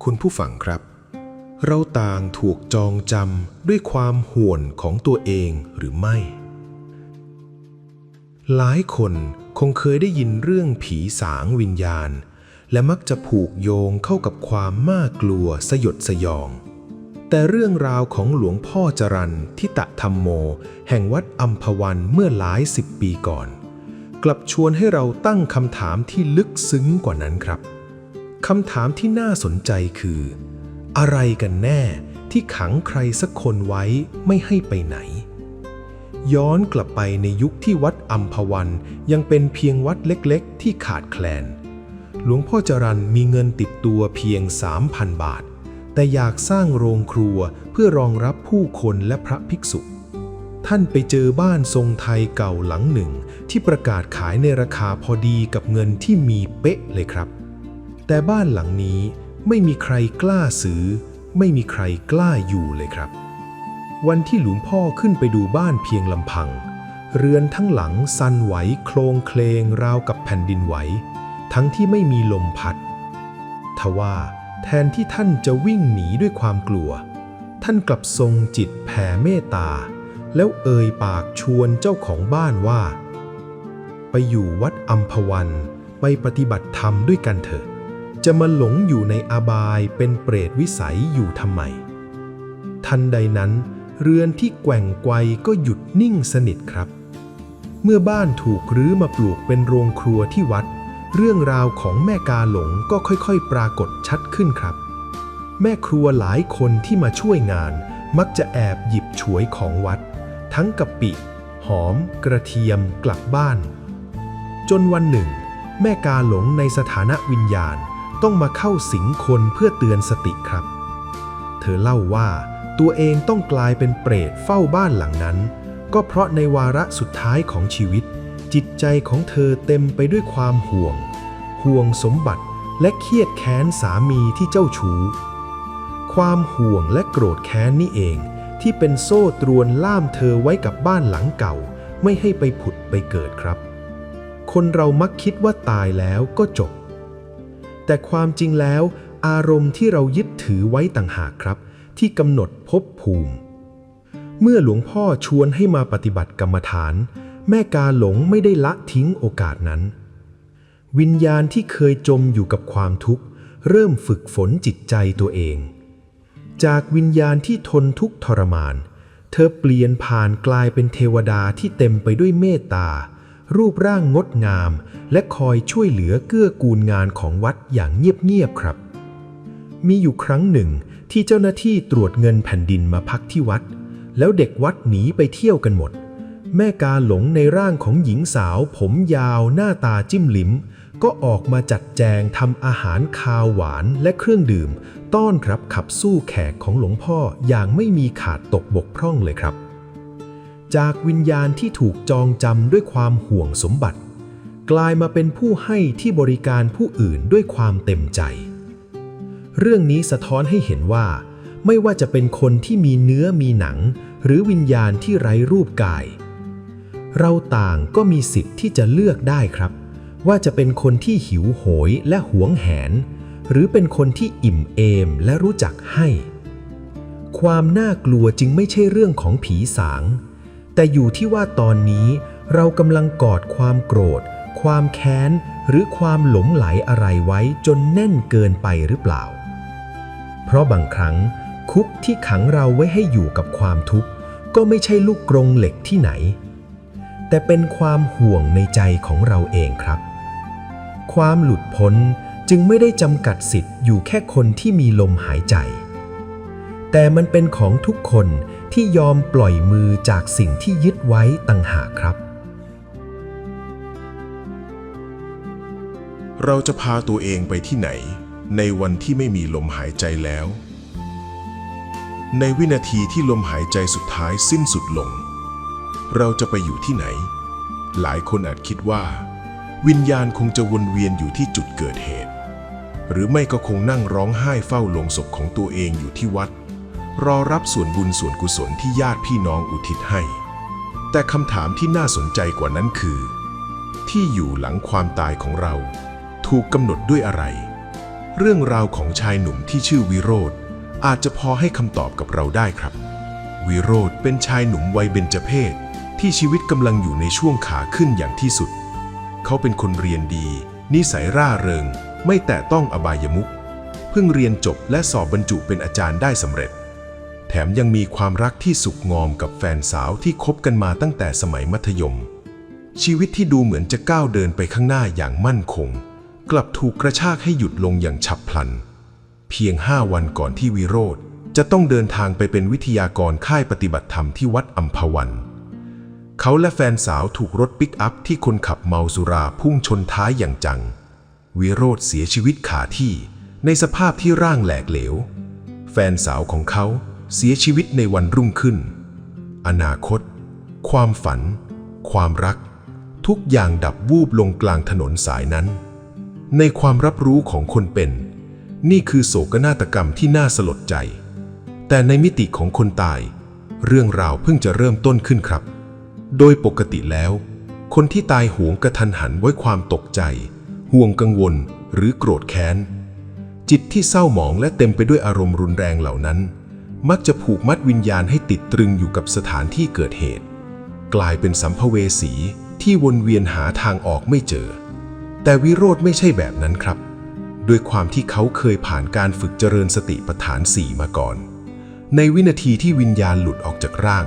คุณผู้ฟังครับ เราต่างถูกจองจำด้วยความห่วงของตัวเองหรือไม่ หลายคนคงเคยได้ยินเรื่องผีสางวิญญาณและมักจะผูกโยงเข้ากับความน่ากลัวสยดสยองแต่เรื่องราวของหลวงพ่อจรัญทิตธรรมโมแห่งวัดอัมพวันเมื่อหลายสิบปีก่อนกลับชวนให้เราตั้งคำถามที่ลึกซึ้งกว่านั้นครับคำถามที่น่าสนใจคืออะไรกันแน่ที่ขังใครสักคนไว้ไม่ให้ไปไหนย้อนกลับไปในยุคที่วัดอัมพวันยังเป็นเพียงวัดเล็กๆที่ขาดแคลนหลวงพ่อจรัญมีเงินติดตัวเพียง 3,000 บาทแต่อยากสร้างโรงครัวเพื่อรองรับผู้คนและพระภิกษุท่านไปเจอบ้านทรงไทยเก่าหลังหนึ่งที่ประกาศขายในราคาพอดีกับเงินที่มีเป๊ะเลยครับแต่บ้านหลังนี้ไม่มีใครกล้าซื้อไม่มีใครกล้าอยู่เลยครับวันที่หลวงพ่อขึ้นไปดูบ้านเพียงลำพังเรือนทั้งหลังสั่นไหวโคลงเคลงราวกับแผ่นดินไหวทั้งที่ไม่มีลมพัดทว่าแทนที่ท่านจะวิ่งหนีด้วยความกลัวท่านกลับทรงจิตแผ่เมตตาแล้วเอ่ยปากชวนเจ้าของบ้านว่าไปอยู่วัดอัมพวันไปปฏิบัติธรรมด้วยกันเถอะจะมาหลงอยู่ในอบายเป็นเปรตวิสัยอยู่ทำไมทันใดนั้นเรือนที่แกว่งไกวก็หยุดนิ่งสนิทครับเมื่อบ้านถูกรื้อมาปลูกเป็นโรงครัวที่วัดเรื่องราวของแม่กาหลงก็ค่อยๆปรากฏชัดขึ้นครับแม่ครัวหลายคนที่มาช่วยงานมักจะแอบหยิบฉวยของวัดทั้งกะปิหอมกระเทียมกลับบ้านจนวันหนึ่งแม่กาหลงในสถานะวิญญาณต้องมาเข้าสิงคนเพื่อเตือนสติครับเธอเล่าว่าตัวเองต้องกลายเป็นเปรตเฝ้าบ้านหลังนั้นก็เพราะในวาระสุดท้ายของชีวิตจิตใจของเธอเต็มไปด้วยความห่วงสมบัติและเครียดแค้นสามีที่เจ้าชู้ความห่วงและโกรธแค้นนี่เองที่เป็นโซ่ตรวนล่ามเธอไว้กับบ้านหลังเก่าไม่ให้ไปผุดไปเกิดครับคนเรามักคิดว่าตายแล้วก็จบแต่ความจริงแล้วอารมณ์ที่เรายึดถือไว้ต่างหากครับที่กำหนดภพภูมิเมื่อหลวงพ่อชวนให้มาปฏิบัติกรรมฐานแม่กาหลงไม่ได้ละทิ้งโอกาสนั้นวิญญาณที่เคยจมอยู่กับความทุกข์เริ่มฝึกฝนจิตใจตัวเองจากวิญญาณที่ทนทุกข์ทรมานเธอเปลี่ยนผ่านกลายเป็นเทวดาที่เต็มไปด้วยเมตตารูปร่างงดงามและคอยช่วยเหลือเกื้อกูลงานของวัดอย่างเงียบๆครับมีอยู่ครั้งหนึ่งที่เจ้าหน้าที่ตรวจเงินแผ่นดินมาพักที่วัดแล้วเด็กวัดหนีไปเที่ยวกันหมดแม่กาหลงในร่างของหญิงสาวผมยาวหน้าตาจิ้มลิ้มก็ออกมาจัดแจงทำอาหารคาวหวานและเครื่องดื่มต้อนรับขับสู้แขกของหลวงพ่ออย่างไม่มีขาดตกบกพร่องเลยครับจากวิญญาณที่ถูกจองจำด้วยความห่วงสมบัติกลายมาเป็นผู้ให้ที่บริการผู้อื่นด้วยความเต็มใจเรื่องนี้สะท้อนให้เห็นว่าไม่ว่าจะเป็นคนที่มีเนื้อมีหนังหรือวิญญาณที่ไร้รูปกายเราต่างก็มีสิทธิ์ที่จะเลือกได้ครับว่าจะเป็นคนที่หิวโหยและหวงแหนหรือเป็นคนที่อิ่มเอมและรู้จักให้ความน่ากลัวจึงไม่ใช่เรื่องของผีสางแต่อยู่ที่ว่าตอนนี้เรากำลังกอดความโกรธความแค้นหรือความหลงไหลอะไรไว้จนแน่นเกินไปหรือเปล่าเพราะบางครั้งคุกที่ขังเราไว้ให้อยู่กับความทุกข์ก็ไม่ใช่ลูกกรงเหล็กที่ไหนแต่เป็นความห่วงในใจของเราเองครับความหลุดพ้นจึงไม่ได้จำกัดสิทธิ์อยู่แค่คนที่มีลมหายใจแต่มันเป็นของทุกคนที่ยอมปล่อยมือจากสิ่งที่ยึดไว้ต่างหากครับเราจะพาตัวเองไปที่ไหนในวันที่ไม่มีลมหายใจแล้วในวินาทีที่ลมหายใจสุดท้ายสิ้นสุดลงเราจะไปอยู่ที่ไหนหลายคนอาจคิดว่าวิญญาณคงจะวนเวียนอยู่ที่จุดเกิดเหตุหรือไม่ก็คงนั่งร้องไห้เฝ้าโลงศพของตัวเองอยู่ที่วัดรอรับส่วนบุญส่วนกุศลที่ญาติพี่น้องอุทิศให้แต่คำถามที่น่าสนใจกว่านั้นคือที่อยู่หลังความตายของเราถูกกำหนดด้วยอะไร เรื่องราวของชายหนุ่มที่ชื่อวิโรธอาจจะพอให้คำตอบกับเราได้ครับวิโรธเป็นชายหนุ่มวัยเบญจเพสที่ชีวิตกำลังอยู่ในช่วงขาขึ้นอย่างที่สุดเขาเป็นคนเรียนดีนิสัยร่าเริงไม่แตะต้องอบายมุขเพิ่งเรียนจบและสอบบรรจุเป็นอาจารย์ได้สำเร็จแถมยังมีความรักที่สุขงอมกับแฟนสาวที่คบกันมาตั้งแต่สมัยมัธยมชีวิตที่ดูเหมือนจะก้าวเดินไปข้างหน้าอย่างมั่นคงกลับถูกกระชากให้หยุดลงอย่างฉับพลันเพียง5 วันก่อนที่วิโรธจะต้องเดินทางไปเป็นวิทยากรค่ายปฏิบัติธรรมที่วัดอัมพวันเขาและแฟนสาวถูกรถปิกอัพที่คนขับเมาสุราพุ่งชนท้ายอย่างจังวิโรธเสียชีวิตขาที่ในสภาพที่ร่างแหลกเหลวแฟนสาวของเขาเสียชีวิตในวันรุ่งขึ้นอนาคตความฝันความรักทุกอย่างดับวูบลงกลางถนนสายนั้นในความรับรู้ของคนเป็นนี่คือโศกนาฏกรรมที่น่าสลดใจแต่ในมิติของคนตายเรื่องราวเพิ่งจะเริ่มต้นขึ้นครับโดยปกติแล้วคนที่ตายโหงกระทันหันไว้ความตกใจห่วงกังวลหรือโกรธแค้นจิตที่เศร้าหมองและเต็มไปด้วยอารมณ์รุนแรงเหล่านั้นมักจะผูกมัดวิญญาณให้ติดตรึงอยู่กับสถานที่เกิดเหตุกลายเป็นสัมภเวสีที่วนเวียนหาทางออกไม่เจอแต่วิโรธไม่ใช่แบบนั้นครับด้วยความที่เขาเคยผ่านการฝึกเจริญสติปัฏฐาน 4มาก่อนในวินาทีที่วิญญาณหลุดออกจากร่าง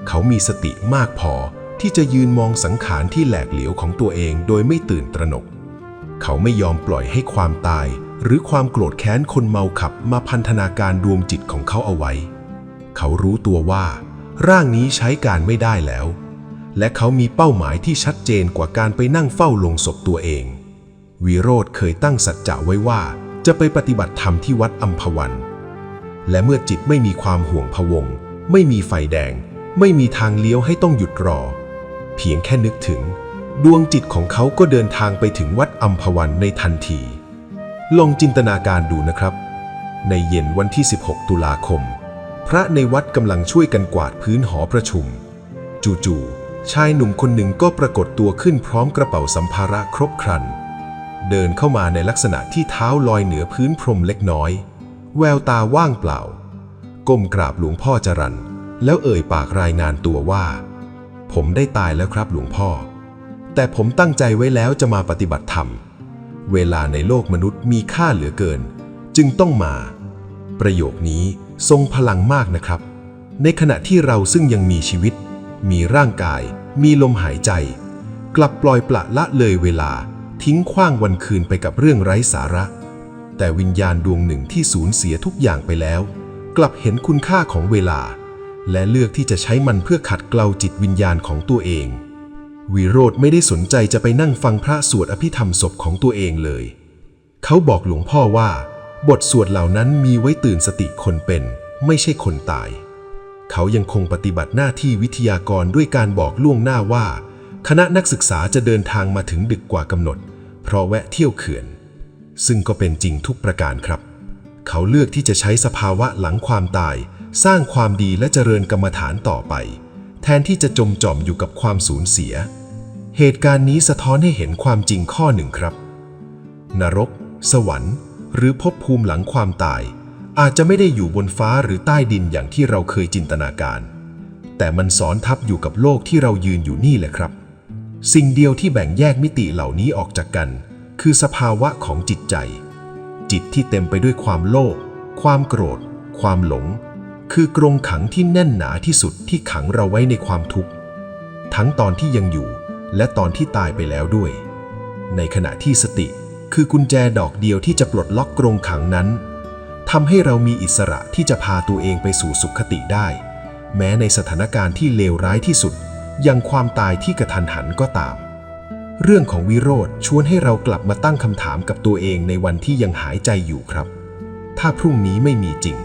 เขามีสติมากพอที่จะยืนมองสังขารที่แหลกเหลวของตัวเองโดยไม่ตื่นตระหนกเขาไม่ยอมปล่อยให้ความตายหรือความโกรธแค้นคนเมาขับมาพันธนาการดวงจิตของเขาเอาไว้เขารู้ตัวว่าร่างนี้ใช้การไม่ได้แล้วและเขามีเป้าหมายที่ชัดเจนกว่าการไปนั่งเฝ้าโลงศพตัวเองวิโรธเคยตั้งสัจจะไว้ว่าจะไปปฏิบัติธรรมที่วัดอัมพวันและเมื่อจิตไม่มีความห่วงพะวงไม่มีไฟแดงไม่มีทางเลี้ยวให้ต้องหยุดรอเพียงแค่นึกถึงดวงจิตของเขาก็เดินทางไปถึงวัดอัมพวันในทันทีลองจินตนาการดูนะครับในเย็นวันที่16 ตุลาคมพระในวัดกำลังช่วยกันกวาดพื้นหอประชุมจู่ๆชายหนุ่มคนหนึ่งก็ปรากฏตัวขึ้นพร้อมกระเป๋าสัมภาระครบครันเดินเข้ามาในลักษณะที่เท้าลอยเหนือพื้นพรมเล็กน้อยแววตาว่างเปล่าก้มกราบหลวงพ่อจรัญแล้วเอ่ยปากรายงานตัวว่าผมได้ตายแล้วครับหลวงพ่อแต่ผมตั้งใจไว้แล้วจะมาปฏิบัติธรรมเวลาในโลกมนุษย์มีค่าเหลือเกินจึงต้องมาประโยคนี้ทรงพลังมากนะครับในขณะที่เราซึ่งยังมีชีวิตมีร่างกายมีลมหายใจกลับปล่อยปละละเลยเวลาทิ้งขว้างวันคืนไปกับเรื่องไร้สาระแต่วิญญาณดวงหนึ่งที่สูญเสียทุกอย่างไปแล้วกลับเห็นคุณค่าของเวลาและเลือกที่จะใช้มันเพื่อขัดเกลาจิตวิญญาณของตัวเองวิโรธไม่ได้สนใจจะไปนั่งฟังพระสวดอภิธรรมศพของตัวเองเลยเขาบอกหลวงพ่อว่าบทสวดเหล่านั้นมีไว้ตื่นสติคนเป็นไม่ใช่คนตายเขายังคงปฏิบัติหน้าที่วิทยากรด้วยการบอกล่วงหน้าว่าคณะนักศึกษาจะเดินทางมาถึงดึกกว่ากำหนดเพราะแวะเที่ยวเขื่อนซึ่งก็เป็นจริงทุกประการครับเขาเลือกที่จะใช้สภาวะหลังความตายสร้างความดีและเจริญกรรมฐานต่อไปแทนที่จะจมจ่อมอยู่กับความสูญเสียเหตุการณ์นี้สะท้อนให้เห็นความจริงข้อหนึ่งครับนรกสวรรค์หรือภพภูมิหลังความตายอาจจะไม่ได้อยู่บนฟ้าหรือใต้ดินอย่างที่เราเคยจินตนาการแต่มันซ้อนทับอยู่กับโลกที่เรายืนอยู่นี่แหละครับสิ่งเดียวที่แบ่งแยกมิติเหล่านี้ออกจากกันคือสภาวะของจิตใจจิตที่เต็มไปด้วยความโลภความโกรธความหลงคือกรงขังที่แน่นหนาที่สุดที่ขังเราไว้ในความทุกข์ทั้งตอนที่ยังอยู่และตอนที่ตายไปแล้วด้วยในขณะที่สติคือกุญแจดอกเดียวที่จะปลดล็อกกรงขังนั้นทำให้เรามีอิสระที่จะพาตัวเองไปสู่สุขติได้แม้ในสถานการณ์ที่เลวร้ายที่สุดอย่างความตายที่กระทันหันก็ตามเรื่องของวิโรธชวนให้เรากลับมาตั้งคำถามกับตัวเองในวันที่ยังหายใจอยู่ครับถ้าพรุ่งนี้ไม่มีจริง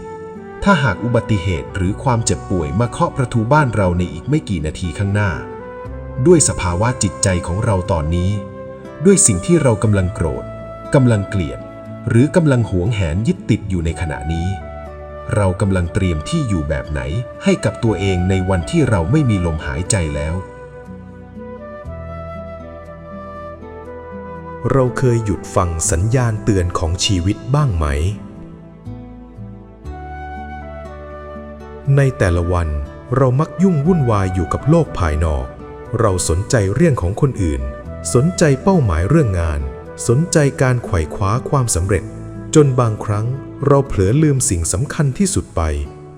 ถ้าหากอุบัติเหตุหรือความเจ็บป่วยมาเคาะประตูบ้านเราในอีกไม่กี่นาทีข้างหน้าด้วยสภาวะจิตใจของเราตอนนี้ด้วยสิ่งที่เรากำลังโกรธกำลังเกลียดหรือกำลังหวงแหนยึดติดอยู่ในขณะนี้เรากำลังเตรียมที่อยู่แบบไหนให้กับตัวเองในวันที่เราไม่มีลมหายใจแล้ว เราเคยหยุดฟังสัญญาณเตือนของชีวิตบ้างไหมในแต่ละวันเรามักยุ่งวุ่นวายอยู่กับโลกภายนอกเราสนใจเรื่องของคนอื่นสนใจเป้าหมายเรื่องงานสนใจการไขว่คว้าความสำเร็จจนบางครั้งเราเผลอลืมสิ่งสำคัญที่สุดไป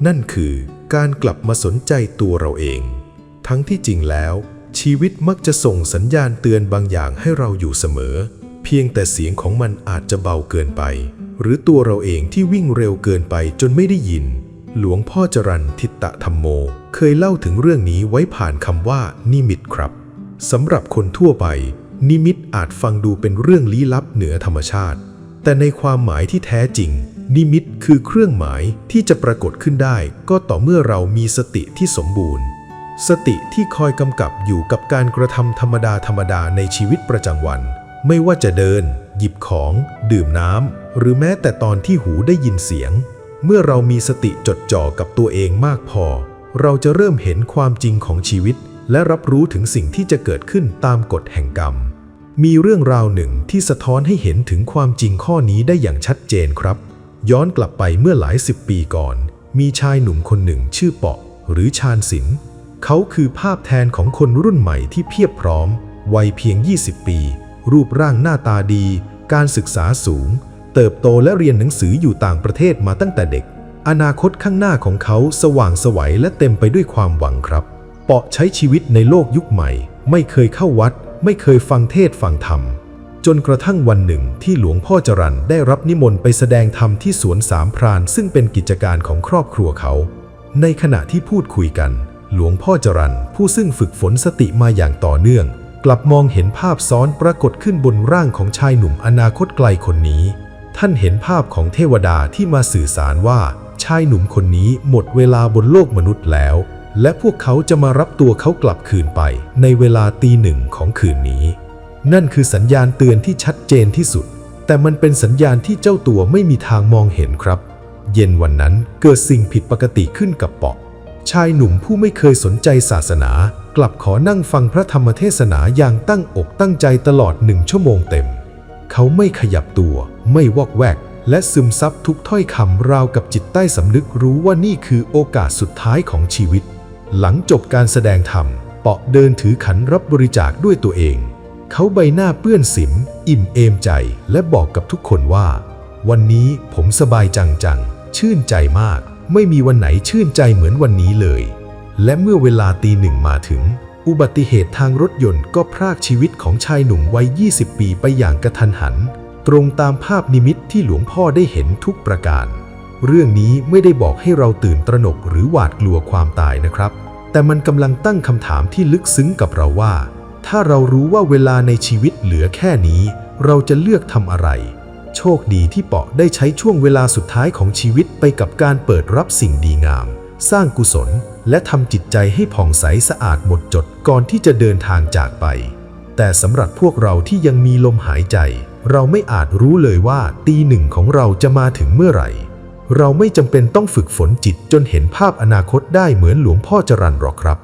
นั่นคือการกลับมาสนใจตัวเราเองทั้งที่จริงแล้วชีวิตมักจะส่งสัญญาณเตือนบางอย่างให้เราอยู่เสมอเพียงแต่เสียงของมันอาจจะเบาเกินไปหรือตัวเราเองที่วิ่งเร็วเกินไปจนไม่ได้ยินหลวงพ่อจรัญ ทิตตธรรมโมเคยเล่าถึงเรื่องนี้ไว้ผ่านคำว่านิมิตครับสำหรับคนทั่วไปนิมิตอาจฟังดูเป็นเรื่องลี้ลับเหนือธรรมชาติแต่ในความหมายที่แท้จริงนิมิตคือเครื่องหมายที่จะปรากฏขึ้นได้ก็ต่อเมื่อเรามีสติที่สมบูรณ์สติที่คอยกำกับอยู่กับการกระทำธรรมดาในชีวิตประจำวันไม่ว่าจะเดินหยิบของดื่มน้ำหรือแม้แต่ตอนที่หูได้ยินเสียงเมื่อเรามีสติจดจ่อกับตัวเองมากพอเราจะเริ่มเห็นความจริงของชีวิตและรับรู้ถึงสิ่งที่จะเกิดขึ้นตามกฎแห่งกรรมมีเรื่องราวหนึ่งที่สะท้อนให้เห็นถึงความจริงข้อนี้ได้อย่างชัดเจนครับย้อนกลับไปเมื่อหลายสิบปีก่อนมีชายหนุ่มคนหนึ่งชื่อเปาะหรือชาญศิลป์เขาคือภาพแทนของคนรุ่นใหม่ที่เพียบพร้อมวัยเพียง20ปีรูปร่างหน้าตาดีการศึกษาสูงเติบโตและเรียนหนังสืออยู่ต่างประเทศมาตั้งแต่เด็กอนาคตข้างหน้าของเขาสว่างไสวและเต็มไปด้วยความหวังครับเปาะใช้ชีวิตในโลกยุคใหม่ไม่เคยเข้าวัดไม่เคยฟังเทศน์ฟังธรรมจนกระทั่งวันหนึ่งที่หลวงพ่อจรัญได้รับนิมนต์ไปแสดงธรรมที่สวนสามพรานซึ่งเป็นกิจการของครอบครัวเขาในขณะที่พูดคุยกันหลวงพ่อจรัญผู้ซึ่งฝึกฝนสติมาอย่างต่อเนื่องกลับมองเห็นภาพซ้อนปรากฏขึ้นบนร่างของชายหนุ่มอนาคตไกลคนนี้ท่านเห็นภาพของเทวดาที่มาสื่อสารว่าชายหนุ่มคนนี้หมดเวลาบนโลกมนุษย์แล้วและพวกเขาจะมารับตัวเขากลับคืนไปในเวลาตีหนึ่งของคืนนี้นั่นคือสัญญาณเตือนที่ชัดเจนที่สุดแต่มันเป็นสัญญาณที่เจ้าตัวไม่มีทางมองเห็นครับเย็นวันนั้นเกิดสิ่งผิดปกติขึ้นกับเปาะชายหนุ่มผู้ไม่เคยสนใจศาสนากลับขอนั่งฟังพระธรรมเทศนาอย่างตั้งอกตั้งใจตลอด1 ชั่วโมงเต็มเขาไม่ขยับตัวไม่วอกแวกและซึมซับทุกถ้อยคำราวกับจิตใต้สำนึกรู้ว่านี่คือโอกาสสุดท้ายของชีวิตหลังจบการแสดงธรรมเปาะเดินถือขันรับบริจาคด้วยตัวเองเขาใบหน้าเปื้อนสิมอิ่มเอมใจและบอกกับทุกคนว่าวันนี้ผมสบายจังชื่นใจมากไม่มีวันไหนชื่นใจเหมือนวันนี้เลยและเมื่อเวลาตีหนึ่งมาถึงอุบัติเหตุทางรถยนต์ก็พรากชีวิตของชายหนุ่มวัย20ปีไปอย่างกระทันหันตรงตามภาพนิมิตที่หลวงพ่อได้เห็นทุกประการเรื่องนี้ไม่ได้บอกให้เราตื่นตระหนกหรือหวาดกลัวความตายนะครับแต่มันกำลังตั้งคำถามที่ลึกซึ้งกับเราว่าถ้าเรารู้ว่าเวลาในชีวิตเหลือแค่นี้เราจะเลือกทำอะไรโชคดีที่เปาะได้ใช้ช่วงเวลาสุดท้ายของชีวิตไปกับการเปิดรับสิ่งดีงามสร้างกุศลและทำจิตใจให้ผ่องใสสะอาดหมดจดก่อนที่จะเดินทางจากไปแต่สำหรับพวกเราที่ยังมีลมหายใจเราไม่อาจรู้เลยว่าตีหนึ่งของเราจะมาถึงเมื่อไหร่เราไม่จำเป็นต้องฝึกฝนจิตจนเห็นภาพอนาคตได้เหมือนหลวงพ่อจรัญหรอกครับ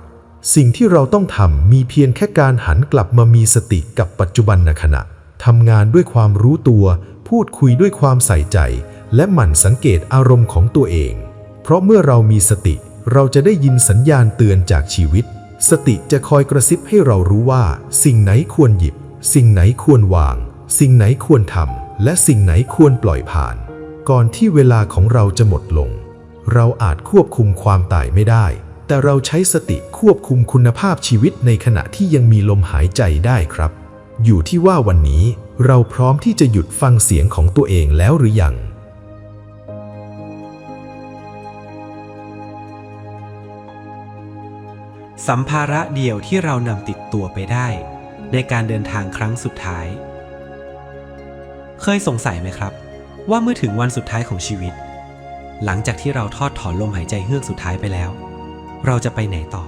สิ่งที่เราต้องทำมีเพียงแค่การหันกลับมามีสติกับปัจจุบันขณะทำงานด้วยความรู้ตัวพูดคุยด้วยความใส่ใจและหมั่นสังเกตอารมณ์ของตัวเองเพราะเมื่อเรามีสติเราจะได้ยินสัญญาณเตือนจากชีวิตสติจะคอยกระซิบให้เรารู้ว่าสิ่งไหนควรหยิบสิ่งไหนควรวางสิ่งไหนควรทำและสิ่งไหนควรปล่อยผ่านก่อนที่เวลาของเราจะหมดลงเราอาจควบคุมความตายไม่ได้แต่เราใช้สติควบคุมคุณภาพชีวิตในขณะที่ยังมีลมหายใจได้ครับอยู่ที่ว่าวันนี้เราพร้อมที่จะหยุดฟังเสียงของตัวเองแล้วหรือยังสัมภาระเดียวที่เรานำติดตัวไปได้ในการเดินทางครั้งสุดท้ายเคยสงสัยไหมครับว่าเมื่อถึงวันสุดท้ายของชีวิตหลังจากที่เราทอดถอนลมหายใจเฮือกสุดท้ายไปแล้วเราจะไปไหนต่อ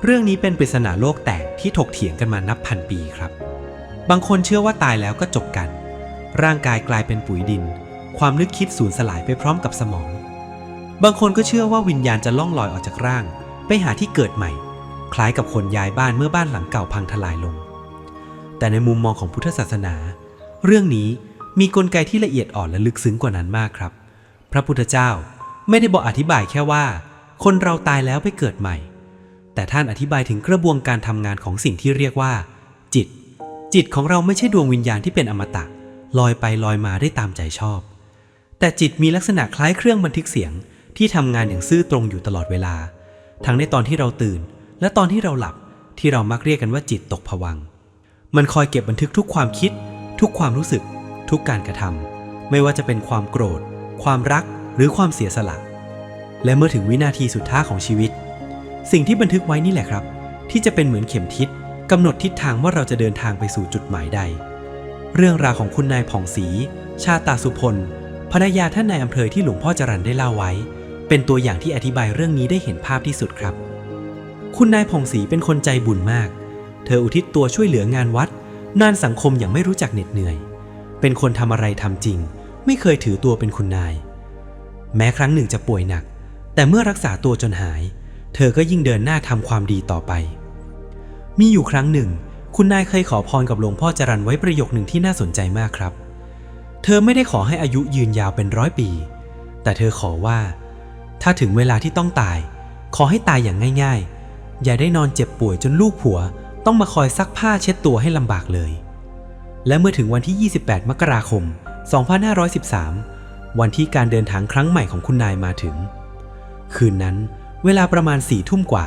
เรื่องนี้เป็นปริศนาโลกแตกที่ถกเถียงกันมานับพันปีครับบางคนเชื่อว่าตายแล้วก็จบกันร่างกายกลายเป็นปุ๋ยดินความนึกคิดสูญสลายไปพร้อมกับสมองบางคนก็เชื่อว่าวิญญาณจะล่องลอยออกจากร่างไปหาที่เกิดใหม่คล้ายกับคนย้ายบ้านเมื่อบ้านหลังเก่าพังทลายลงแต่ในมุมมองของพุทธศาสนา เรื่องนี้มีกลไกที่ละเอียดอ่อนและลึกซึ้งกว่านั้นมากครับพระพุทธเจ้าไม่ได้บอกอธิบายแค่ว่าคนเราตายแล้วไปเกิดใหม่แต่ท่านอธิบายถึงกระบวนการทำงานของสิ่งที่เรียกว่าจิตของเราไม่ใช่ดวงวิญญาณที่เป็นอมตะลอยไปลอยมาได้ตามใจชอบแต่จิตมีลักษณะคล้ายเครื่องบันทึกเสียงที่ทำงานอย่างซื่อตรงอยู่ตลอดเวลาทั้งในตอนที่เราตื่นและตอนที่เราหลับที่เรามักเรียกกันว่าจิตตกภวังค์มันคอยเก็บบันทึกทุกความคิดทุกความรู้สึกทุกการกระทำไม่ว่าจะเป็นความโกรธความรักหรือความเสียสละและเมื่อถึงวินาทีสุดท้ายของชีวิตสิ่งที่บันทึกไว้นี่แหละครับที่จะเป็นเหมือนเข็มทิศกำหนดทิศทางว่าเราจะเดินทางไปสู่จุดหมายใดเรื่องราวของคุณนายผ่องศรีชาตาสุพลภรรยาท่านนายอำเภอที่หลวงพ่อจรัญได้เล่าไว้เป็นตัวอย่างที่อธิบายเรื่องนี้ได้เห็นภาพที่สุดครับคุณนายผ่องศรีเป็นคนใจบุญมากเธออุทิศตัวช่วยเหลืองานวัดงานสังคมอย่างไม่รู้จักเหน็ดเหนื่อยเป็นคนทำอะไรทำจริงไม่เคยถือตัวเป็นคุณนายแม้ครั้งหนึ่งจะป่วยหนักแต่เมื่อรักษาตัวจนหายเธอก็ยิ่งเดินหน้าทำความดีต่อไปมีอยู่ครั้งหนึ่งคุณนายเคยขอพรกับหลวงพ่อจรัญไว้ประโยคหนึ่งที่น่าสนใจมากครับเธอไม่ได้ขอให้อายุยืนยาวเป็น100 ปีแต่เธอขอว่าถ้าถึงเวลาที่ต้องตายขอให้ตายอย่างง่ายๆอย่าได้นอนเจ็บป่วยจนลูกผัวต้องมาคอยซักผ้าเช็ดตัวให้ลำบากเลยและเมื่อถึงวันที่28 มกราคม 2513 วันที่การเดินทางครั้งใหม่ของคุณนายมาถึงคืนนั้นเวลาประมาณ4 ทุ่มกว่า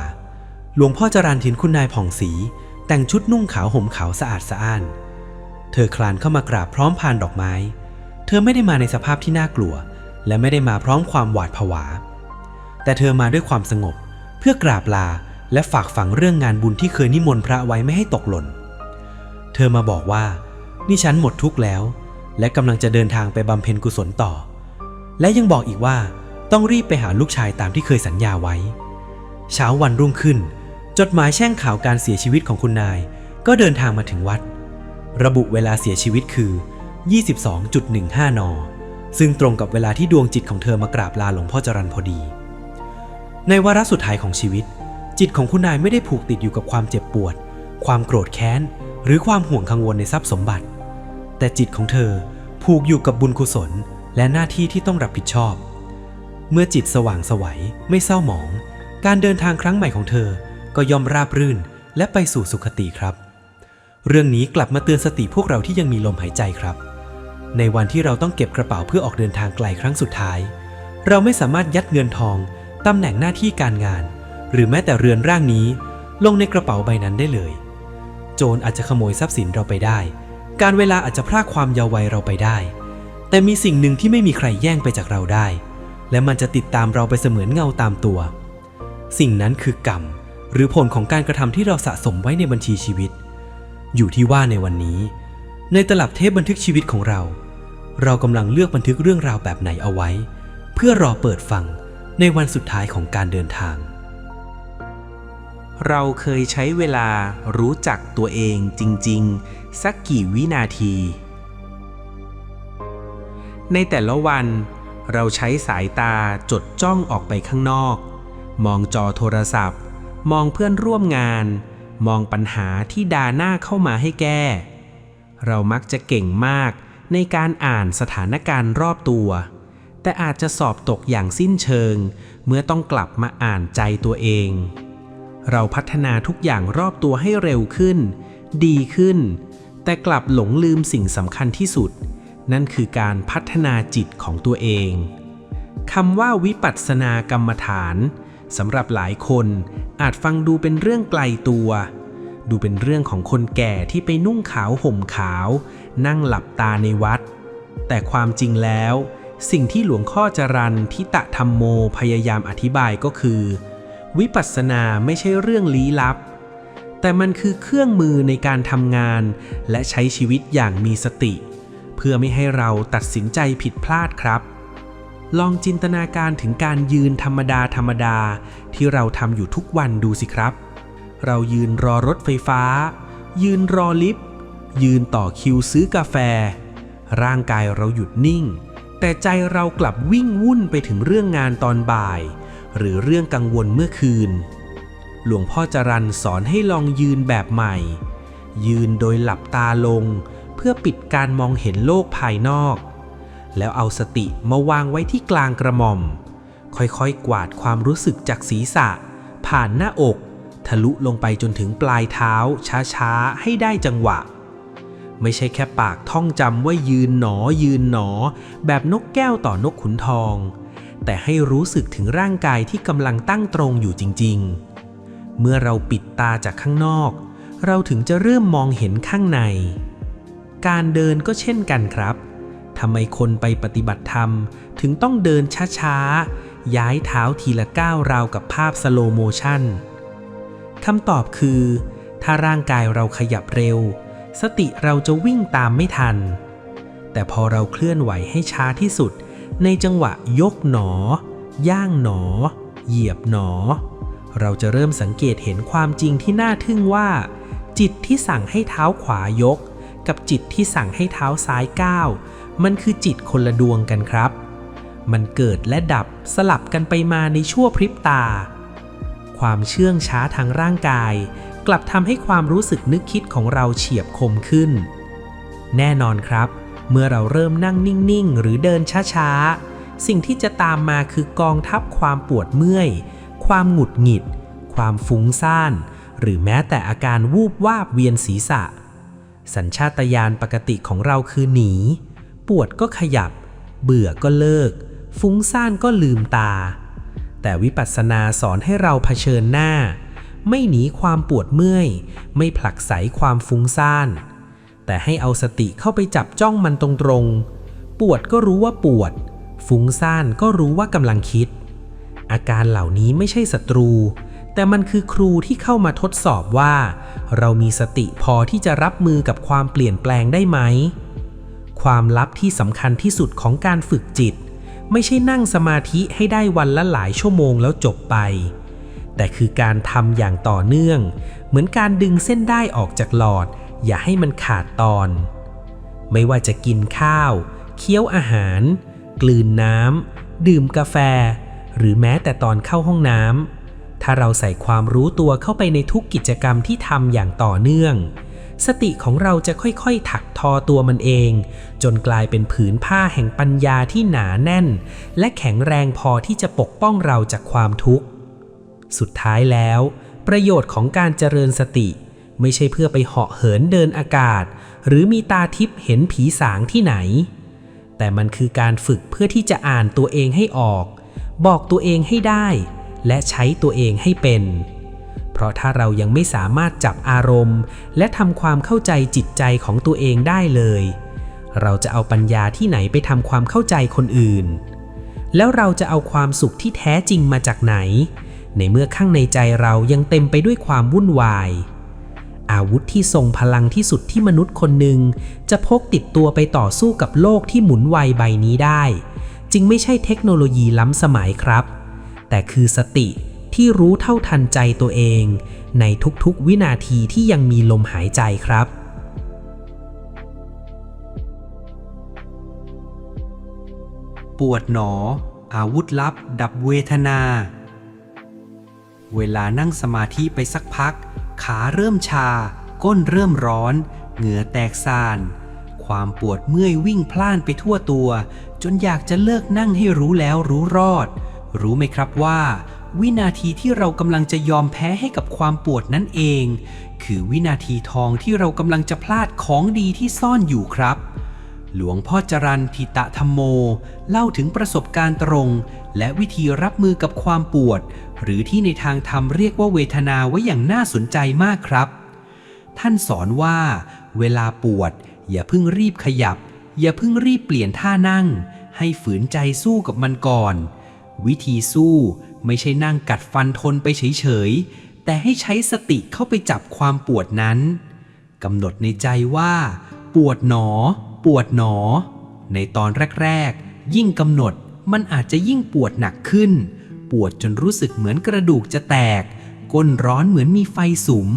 หลวงพ่อจรัญเห็นคุณนายผ่องศรีแต่งชุดนุ่งขาวห่มขาวสะอาดสะอ้านเธอคลานเข้ามากราบพร้อมพานดอกไม้เธอไม่ได้มาในสภาพที่น่ากลัวและไม่ได้มาพร้อมความหวาดผวาแต่เธอมาด้วยความสงบเพื่อกราบลาและฝากฝังเรื่องงานบุญที่เคยนิมนต์พระไว้ไม่ให้ตกหล่นเธอมาบอกว่านี่ฉันหมดทุกข์แล้วและกำลังจะเดินทางไปบำเพ็ญกุศลต่อและยังบอกอีกว่าต้องรีบไปหาลูกชายตามที่เคยสัญญาไว้เช้าวันรุ่งขึ้นจดหมายแช่งข่าวการเสียชีวิตของคุณนายก็เดินทางมาถึงวัดระบุเวลาเสียชีวิตคือ 22.15 น.ซึ่งตรงกับเวลาที่ดวงจิตของเธอมากราบลาหลวงพ่อจรัญพอดีในวาระสุดท้ายของชีวิตจิตของคุณนายไม่ได้ผูกติดอยู่กับความเจ็บปวดความโกรธแค้นหรือความห่วงกังวลในทรัพย์สมบัติแต่จิตของเธอผูกอยู่กับบุญกุศลและหน้าที่ที่ต้องรับผิดชอบเมื่อจิตสว่างไสวไม่เศร้าหมองการเดินทางครั้งใหม่ของเธอก็ย่อมราบรื่นและไปสู่สุคติครับเรื่องนี้กลับมาเตือนสติพวกเราที่ยังมีลมหายใจครับในวันที่เราต้องเก็บกระเป๋าเพื่อออกเดินทางไกลครั้งสุดท้ายเราไม่สามารถยัดเงินทองตำแหน่งหน้าที่การงานหรือแม้แต่เรือนร่างนี้ลงในกระเป๋าใบนั้นได้เลยโจรอาจจะขโมยทรัพย์สินเราไปได้การเวลาอาจจะพรากความเยาว์วัยเราไปได้แต่มีสิ่งหนึ่งที่ไม่มีใครแย่งไปจากเราได้และมันจะติดตามเราไปเสมือนเงาตามตัวสิ่งนั้นคือกรรมหรือผลของการกระทำที่เราสะสมไว้ในบัญชีชีวิตอยู่ที่ว่าในวันนี้ในตลับเทปบันทึกชีวิตของเรากำลังเลือกบันทึกเรื่องราวแบบไหนเอาไว้เพื่อรอเปิดฟังในวันสุดท้ายของการเดินทางเราเคยใช้เวลารู้จักตัวเองจริงๆสักกี่วินาทีในแต่ละวันเราใช้สายตาจดจ้องออกไปข้างนอกมองจอโทรศัพท์มองเพื่อนร่วมงานมองปัญหาที่ด่าหน้าเข้ามาให้แก้เรามักจะเก่งมากในการอ่านสถานการณ์รอบตัวแต่อาจจะสอบตกอย่างสิ้นเชิงเมื่อต้องกลับมาอ่านใจตัวเองเราพัฒนาทุกอย่างรอบตัวให้เร็วขึ้นดีขึ้นแต่กลับหลงลืมสิ่งสำคัญที่สุดนั่นคือการพัฒนาจิตของตัวเองคำว่าวิปัสสนากรรมฐานสำหรับหลายคนอาจฟังดูเป็นเรื่องไกลตัวดูเป็นเรื่องของคนแก่ที่ไปนุ่งขาวห่มขาวนั่งหลับตาในวัดแต่ความจริงแล้วสิ่งที่หลวงพ่อจรัญทิตธรรมโมพยายามอธิบายก็คือวิปัสสนาไม่ใช่เรื่องลี้ลับแต่มันคือเครื่องมือในการทำงานและใช้ชีวิตอย่างมีสติเพื่อไม่ให้เราตัดสินใจผิดพลาดครับลองจินตนาการถึงการยืนธรรมดาที่เราทำอยู่ทุกวันดูสิครับเรายืนรอรถไฟฟ้ายืนรอลิฟต์ยืนต่อคิวซื้อกาแฟร่างกายเราหยุดนิ่งแต่ใจเรากลับวิ่งวุ่นไปถึงเรื่องงานตอนบ่ายหรือเรื่องกังวลเมื่อคืนหลวงพ่อจรัญสอนให้ลองยืนแบบใหม่ยืนโดยหลับตาลงเ พื่อปิดการมองเห็นโลกภายนอกแล้วเอาสติมาวางไว้ที่กลางกระหม่อมค่อยๆกวาดความรู้สึกจากศีรษะผ่านหน้าอกทะลุลงไปจนถึงปลายเท้าช้าๆให้ได้จังหวะไม่ใช่แค่ปากท่องจำว่ายืนหนอยืนหนอแบบนกแก้วต่อนกขุนทองแต่ให้รู้สึกถึงร่างกายที่กำลังตั้งตรงอยู่จริงๆเมื่อเราปิดตาจากข้างนอกเราถึงจะเริ่มมองเห็นข้างในการเดินก็เช่นกันครับทำไมคนไปปฏิบัติธรรมถึงต้องเดินช้าๆย้ายเท้าทีละก้าวราวกับภาพสโลโมชั่นคำตอบคือถ้าร่างกายเราขยับเร็วสติเราจะวิ่งตามไม่ทันแต่พอเราเคลื่อนไหวให้ช้าที่สุดในจังหวะยกหนอย่างหนอเหยียบหนอเราจะเริ่มสังเกตเห็นความจริงที่น่าทึ่งว่าจิตที่สั่งให้เท้าขวายกกับจิตที่สั่งให้เท้าซ้ายก้าวมันคือจิตคนละดวงกันครับมันเกิดและดับสลับกันไปมาในชั่วพริบตาความเชื่องช้าทางร่างกายกลับทำให้ความรู้สึกนึกคิดของเราเฉียบคมขึ้นแน่นอนครับเมื่อเราเริ่มนั่งนิ่งๆหรือเดินช้าๆสิ่งที่จะตามมาคือกองทัพความปวดเมื่อยความหงุดหงิดความฟุ้งซ่านหรือแม้แต่อาการวูบวาบเวียนศีรษะสัญชาตญาณปกติของเราคือหนีปวดก็ขยับเบื่อก็เลิกฟุ้งซ่านก็ลืมตาแต่วิปัสสนาสอนให้เราเผชิญหน้าไม่หนีความปวดเมื่อยไม่ผลักไสความฟุ้งซ่านแต่ให้เอาสติเข้าไปจับจ้องมันตรงๆปวดก็รู้ว่าปวดฟุ้งซ่านก็รู้ว่ากำลังคิดอาการเหล่านี้ไม่ใช่ศัตรูแต่มันคือครูที่เข้ามาทดสอบว่าเรามีสติพอที่จะรับมือกับความเปลี่ยนแปลงได้ไหมความลับที่สำคัญที่สุดของการฝึกจิตไม่ใช่นั่งสมาธิให้ได้วันละหลายชั่วโมงแล้วจบไปแต่คือการทำอย่างต่อเนื่องเหมือนการดึงเส้นด้ายออกจากหลอดอย่าให้มันขาดตอนไม่ว่าจะกินข้าวเคี้ยวอาหารกลืนน้ำดื่มกาแฟหรือแม้แต่ตอนเข้าห้องน้ำถ้าเราใส่ความรู้ตัวเข้าไปในทุกกิจกรรมที่ทำอย่างต่อเนื่องสติของเราจะค่อยๆถักทอตัวมันเองจนกลายเป็นผืนผ้าแห่งปัญญาที่หนาแน่นและแข็งแรงพอที่จะปกป้องเราจากความทุกข์สุดท้ายแล้วประโยชน์ของการเจริญสติไม่ใช่เพื่อไปเหาะเหินเดินอากาศหรือมีตาทิพย์เห็นผีสางที่ไหนแต่มันคือการฝึกเพื่อที่จะอ่านตัวเองให้ออกบอกตัวเองให้ได้และใช้ตัวเองให้เป็นเพราะถ้าเรายังไม่สามารถจับอารมณ์และทำความเข้าใจจิตใจของตัวเองได้เลยเราจะเอาปัญญาที่ไหนไปทำความเข้าใจคนอื่นแล้วเราจะเอาความสุขที่แท้จริงมาจากไหนในเมื่อข้างในใจเรายังเต็มไปด้วยความวุ่นวายอาวุธที่ทรงพลังที่สุดที่มนุษย์คนหนึ่งจะพกติดตัวไปต่อสู้กับโลกที่หมุนไวใบนี้ได้จึงไม่ใช่เทคโนโลยีล้ำสมัยครับแต่คือสติที่รู้เท่าทันใจตัวเองในทุกๆวินาทีที่ยังมีลมหายใจครับปวดหนออาวุธลับดับเวทนาเวลานั่งสมาธิไปสักพักขาเริ่มชาก้นเริ่มร้อนเหงื่อแตกซ่านความปวดเมื่อยวิ่งพล่านไปทั่วตัวจนอยากจะเลิกนั่งให้รู้แล้วรู้รอดรู้ไหมครับว่าวินาทีที่เรากำลังจะยอมแพ้ให้กับความปวดนั่นเองคือวินาทีทองที่เรากำลังจะพลาดของดีที่ซ่อนอยู่ครับหลวงพ่อจรัญ ธิตธรรมโมเล่าถึงประสบการณ์ตรงและวิธีรับมือกับความปวดหรือที่ในทางธรรมเรียกว่าเวทนาไว้อย่างน่าสนใจมากครับท่านสอนว่าเวลาปวดอย่าเพิ่งรีบขยับอย่าเพิ่งรีบเปลี่ยนท่านั่งให้ฝืนใจสู้กับมันก่อนวิธีสู้ไม่ใช่นั่งกัดฟันทนไปเฉยๆแต่ให้ใช้สติเข้าไปจับความปวดนั้นกำหนดในใจว่าปวดหนอปวดหนอในตอนแรกๆยิ่งกำหนดมันอาจจะยิ่งปวดหนักขึ้นปวดจนรู้สึกเหมือนกระดูกจะแตกก้นร้อนเหมือนมีไฟสุม